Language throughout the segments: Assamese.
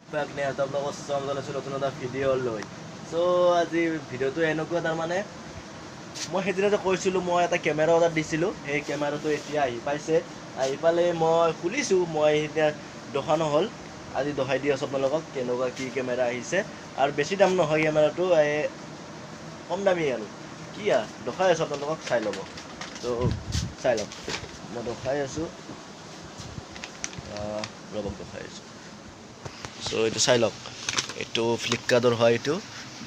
Bagne at আপোনালোকৰ স্বাগতম জনাইছোঁ নতুন এটা ভিডিঅ' লৈ চ' আজি ভিডিঅ'টো এনেকুৱা তাৰমানে মই সেইদিনা যে কৈছিলোঁ মই এটা কেমেৰা অৰ্ডাৰ দিছিলোঁ সেই কেমেৰাটো এতিয়া আহি পাইছে আহি পালে মই খুলিছোঁ মই এতিয়া দেখা নহ'ল আজি দেখাই দি আছোঁ আপোনালোকক কেনেকুৱা কি কেমেৰা আহিছে আৰু বেছি দাম নহয় কেমেৰাটো কম দামী আৰু কি দেখাই আছোঁ আপোনালোকক চাই ল'ব ত' চাই লওক মই দেখাই আছোঁ ৰ'বক দেখাই আছোঁ চ' এইটো চাই লওক এইটো ফ্লিপকাৰ্টৰ হয় এইটো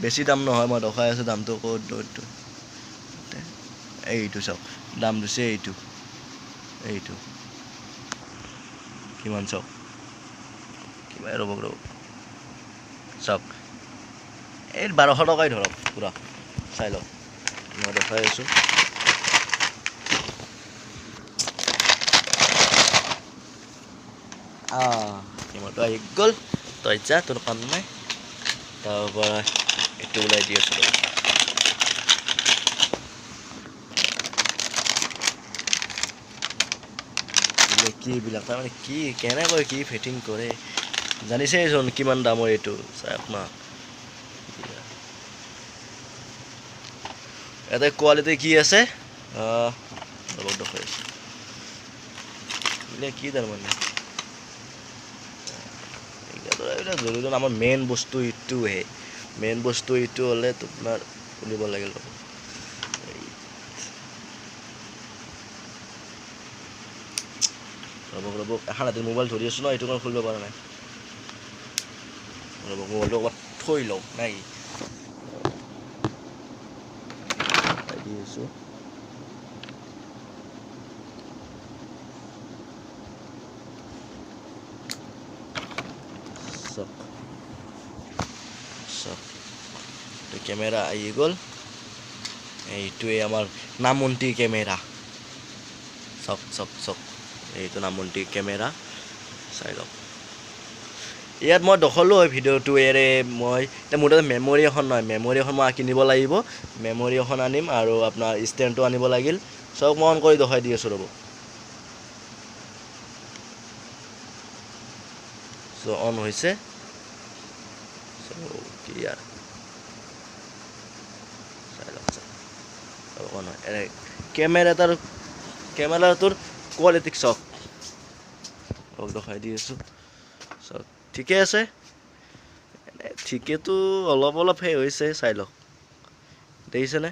বেছি দাম নহয় মই দেখাই আছোঁ দামটো ক'ত এইটো এইটো চাওক দাম দিছে এইটো কিমান চাওক কিমান ৰ'বক চাওক এই 1200 টকাই ধৰক পূৰা চাই লওক মই দেখাই আছোঁ কেমেৰাটো আহি গ'ল তই যা তোৰ কাম নাই তাৰপৰা এইটো ওলাই দি আছোঁ কি এইবিলাক তাৰমানে কি কেনেকৈ কি ফিটিং কৰে জানিছেইচোন কিমান দামৰ এইটো চাওক না এটা কোৱালিটি কি আছে দেখাই আছোঁ কি তাৰমানে জৰুৰী আমাৰ মেইন বস্তু এইটোহে মেইন বস্তু এইটো হ'লে তোমাৰ খুলিব লাগিল ৰ'বক এখন হাতে মোবাইল ধৰি আছোঁ ন এইটো কাৰণে খুলিব পৰা নাই ৰ'বক মোবাইলটো অকণমান থৈ লওঁ নাই দি আছোঁ কেমেৰা আহি গ'ল এইটোৱে আমাৰ নামন্তি কেমেৰা চাওক এইটো নামন্তি কেমেৰা চাই লওক ইয়াত মই দেখালোঁ হয় ভিডিঅ'টো মই এতিয়া মোৰ তাতে মেমৰি এখন নহয় মেমৰি এখন মই কিনিব লাগিব মেমৰি এখন আনিম আৰু আপোনাৰ ষ্টেণ্ডটো আনিব লাগিল চব মই অন কৰি দেখাই দি আছোঁ ৰ'ব চ' অন হৈছে কি কেমেৰাটোৰ কোৱালিটি চাওক দেখাই দি আছোঁ চাওক ঠিকে আছে ঠিকেতো অলপ সেই হৈছে চাই লওক দেখিছেনে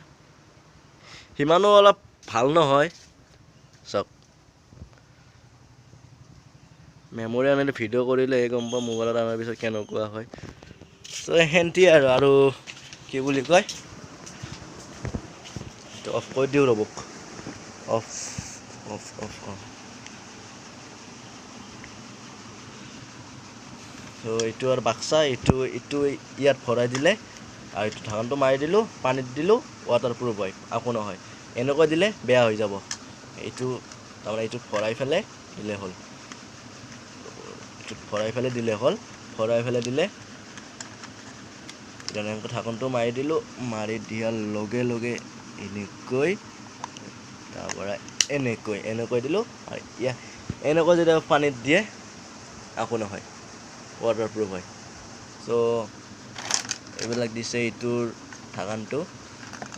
সিমানো অলপ ভাল নহয় চাওক মেমৰি আনিলে ভিডিঅ' কৰিলে গম পাওঁ মোবাইলত অনাৰ পিছত কেনেকুৱা হয় চ' সেন্তি আৰু কি বুলি কয় অফ কৰি দিওঁ ৰ'বক অফ চ' এইটো আৰু বাক্সা এইটো ইয়াত ভৰাই দিলে আৰু এইটো ঢাকনটো মাৰি দিলোঁ পানীত দিলোঁ ৱাটাৰপ্ৰুফ হয় একো নহয় এনেকৈ দিলে বেয়া হৈ যাব এইটো তাৰমানে এইটোত ভৰাই পেলাই দিলে হ'ল ভৰাই পেলাই দিলে এনেকৈ ঢাকনটো মাৰি দিলোঁ মাৰি দিয়াৰ লগে লগে এনেকৈ তাৰপৰা এনেকৈ দিলোঁ আৰু এনেকৈ যেতিয়া পানীত দিয়ে একো নহয় ৱাটাৰপ্ৰুফ হয় চ' এইবিলাক দিছে এইটোৰ ঢাকনটো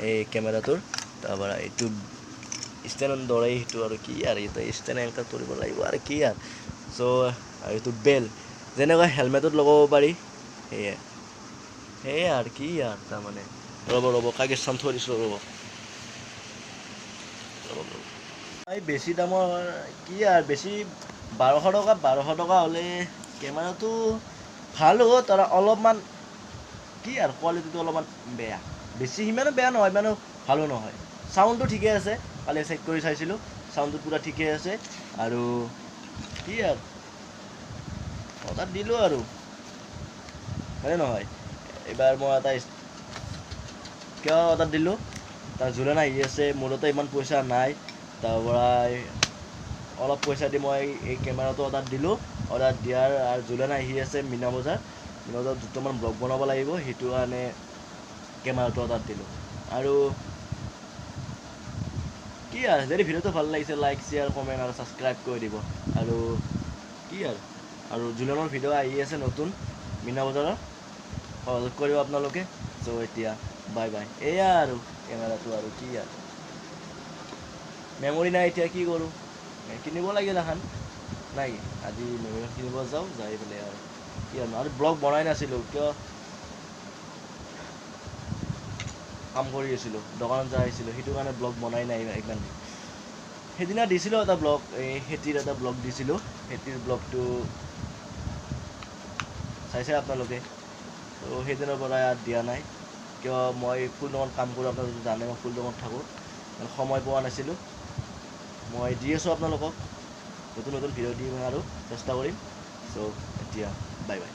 এই কেমেৰাটোৰ তাৰপৰা এইটো ষ্টেণ্ডৰ দৰে সেইটো আৰু কি এইটো ষ্টেণ্ড এনেকৈ কৰিব লাগিব আৰু কি চ' আৰু এইটো বেল যেনেকৈ হেলমেটত লগাব পাৰি সেয়ে আৰু কি তাৰমানে ৰ'ব কাগজখন থৈ দিছোঁ ৰ'ব বেছি দামৰ কি বেছি 1200 টকা হ'লে কেমেৰাটো ভাল হ'ব তাৰ অলপমান কি কোৱালিটিটো অলপমান বেয়া বেছি সিমানো বেয়া নহয় ইমানো ভালো নহয় চাউণ্ডটো ঠিকে আছে কালি চেক কৰি চাইছিলোঁ চাউণ্ডটো পূৰা ঠিকে আছে আৰু কি অৰ্ডাৰ দিলোঁ আৰু হয়নে নহয় এইবাৰ মই এটা কিয় অৰ্ডাৰ দিলোঁ তাৰ জুলান আহি আছে মোৰতো ইমান পইচা নাই তাৰপৰা অলপ পইচা দি মই এই কেমেৰাটো অৰ্ডাৰ দিলোঁ অৰ্ডাৰ দিয়াৰ আৰু জুলান আহি আছে মিনা বজাৰ দুটামান ব্লগ বনাব লাগিব সেইটো কাৰণে কেমেৰাটো অৰ্ডাৰ দিলোঁ আৰু কি যদি ভিডিঅ'টো ভাল লাগিছে লাইক শ্বেয়াৰ কমেণ্ট আৰু ছাবস্ক্ৰাইব কৰি দিব আৰু কি আৰু জুলানৰ ভিডিঅ' আহি আছে নতুন মিনা বজাৰৰ সহযোগ কৰিব আপোনালোকে। চ' এতিয়া বাই বাই। এয়া আৰু কেমেৰাটো আৰু কি আৰু মেমৰি নাই এতিয়া কি কৰোঁ, কিনিব লাগিল এখন নাই আজি মেমৰি কিনিব যাওঁ, যাই পেলাই আৰু কি আৰু ব্লগ বনাই নাছিলোঁ কিয় কাম কৰি আছিলোঁ, দোকানত যাই আহিছিলোঁ, সেইটো কাৰণে ব্লগ বনাই নাই ইমান। সেইদিনা দিছিলোঁ এটা ব্লগ, এই খেতিৰ এটা ব্লগ দিছিলোঁ, খেতিৰ ব্লগটো চাইছে আপোনালোকে। ত' সেইদিনৰ পৰা দিয়া নাই, কিয় মই ফুল দোকানত কাম কৰোঁ, আপোনালোকে জানে মই ফুল দোকানত থাকোঁ, সময় পোৱা নাছিলোঁ। মই দি আছোঁ আপোনালোকক নতুন নতুন ভিডিঅ' দিম আৰু চেষ্টা কৰিম। চ' এতিয়া বাই বাই।